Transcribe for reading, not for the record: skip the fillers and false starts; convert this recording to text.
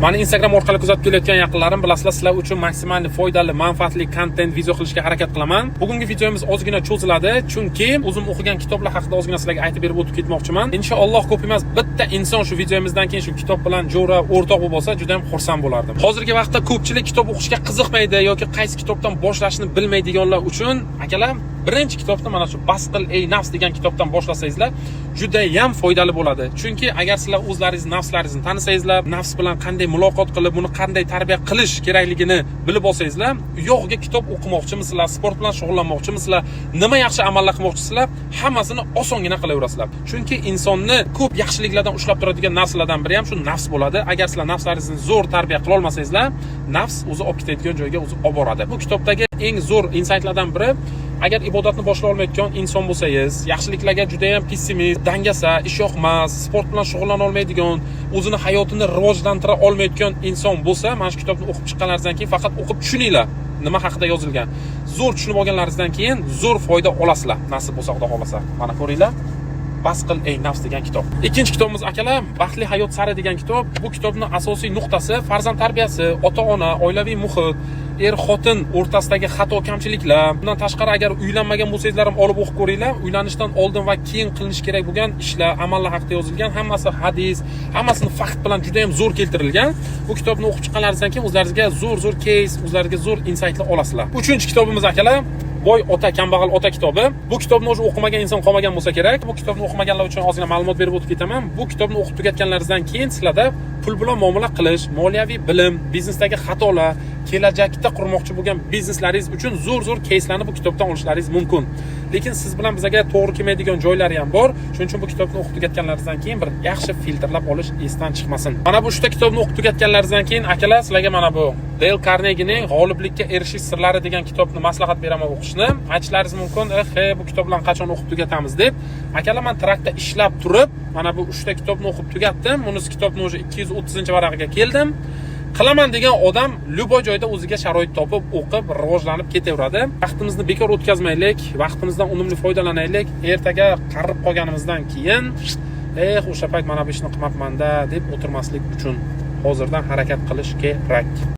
Mani Instagram orqali kuzatib kelayotgan yaqinlarim, bilasizlar, sizlar uchun maksimal foydali, manfaatli kontent video qilishga harakat qilaman. Bugungi videomiz ozgina cho'ziladi, chunki o'zim o'qigan kitoblar haqida ozgina sizlarga aytib berib o'tib ketmoqchiman. Inshaalloh ko'p emas, bitta inson shu videomizdan keyin shu kitob bilan jo'ra o'rtoq bo'lsa, juda ham xursand bo'lardim. Hozirgi vaqtda ko'pchilik kitob o'qishga qiziqmaydi yoki qaysi kitobdan boshlashni bilmaydiganlar uchun, akalar, birinchi kitobni mana shu Bas qil ey nafs degan kitobdan boshlasangizlar, juda ham foydali bo'ladi. Chunki agar sizlar o'zlaringiz nafslaringizni tanisangizlar, nafs bilan qanday muloqot qilib, uni qanday tarbiya qilish kerakligini bilib olsangizlar, yo'g'iga kitob o'qimoqchimisizlar, sport bilan shug'ullanmoqchimisizlar, nima yaxshi amallar qilmoqchisizlar, hammasini osongina qilaverasizlar. Chunki insonni ko'p yaxshiliklardan ushlab turadigan narsalardan biri ham shu nafs bo'ladi. Agar sizlar nafslaringizni zo'r tarbiya qila olmasangizlar, nafs o'zi olib ketadigan joyga o'zi olib boradi. Bu kitobdagi eng zo'r insightlardan biri, agar ibodatni boshlay olmayotgan inson bo'lsangiz, yaxshiliklarga juda ham pessimist, dangasa, ish yoqmas, sport bilan shug'ullana olmaydigan, o'zini hayotini rivojlantira olmayotgan inson bo'lsa, mana shu kitobni o'qib chiqqanlaringizdan keyin faqat o'qib tushuninglar, nima haqida yozilgan. Zo'r tushunib olganlaringizdan keyin zo'r foyda olasizlar, nasib bo'lsa, Xudo xolasa. Mana ko'ringlar. Bas qil ey nafs degan kitob. Ikkinchi kitobimiz akalar, Baxtli hayot sari degan kitob. Bu kitobning asosiy nuqtasi farzand tarbiyasi, ota-ona, oilaviy muhit, er-xotin o'rtasidagi xato kamchiliklar. Bundan tashqari agar uylanmagan bo'lsangizlar ham olib o'qib ko'ringlar. Uylanishdan oldin va keyin qilinish kerak bo'lgan ishlar, amallar haqida yozilgan. Hammasi hadis, hammasini fakt bilan juda ham zo'r keltirilgan. Bu kitobni o'qib chiqqanlaringizdan keyin o'zlaringizga zo'r case, o'zlaringizga zo'r insightlar olasizlar. Uchinchi kitobimiz akalar, Boy ota, kambag'al ota kitobi. Bu kitobni o'zi o'qimagan inson qolmagan bo'lsa kerak. Bu kitobni o'qimaganlar uchun ozgina ma'lumot berib o'tib ketaman. Bu kitobni o'qib tugatganlaringizdan keyin sizlarda pul bilan muomala qilish, moliyaviy bilim, biznesdagi xatolar, kelajakda qurmoqchi bo'lgan bizneslaringiz uchun zo'r keyslarni bu kitobdan olishlaringiz mumkin. Lekin siz bilan bizga to'g'ri kelmaydigan joylari ham bor. Shuning uchun bu kitobni o'qib tugatganlaringizdan keyin bir yaxshi filtrlab olish esdan chiqmasin. Mana bu 3ta kitobni o'qib tugatganlaringizdan keyin akalar, sizlarga mana bu Dale Carnegie'ning G'oliblikka erishish sirlari degan kitobni maslahat beraman o'qishni. Aytishlaringiz mumkin, bu kitob bilan qachon o'qib tugatamiz deb. Akalar, men trakda ishlab turib, mana bu 3ta kitobni o'qib tugatdim. Bunisi kitobning o'zi 230-varag'iga keldim. Qilaman degan odam любой joyda o'ziga sharoit topib, o'qib, rivojlanib ketaveradi. Vaqtimizni bekor o'tkazmaylik, vaqtimizdan unumli foydalanaylik. Ertaga qarib qolganimizdan keyin, o'sha payt mana bu ishni qilmabman-da deb o'tirmaslik uchun hozirdan harakat qilish kerak.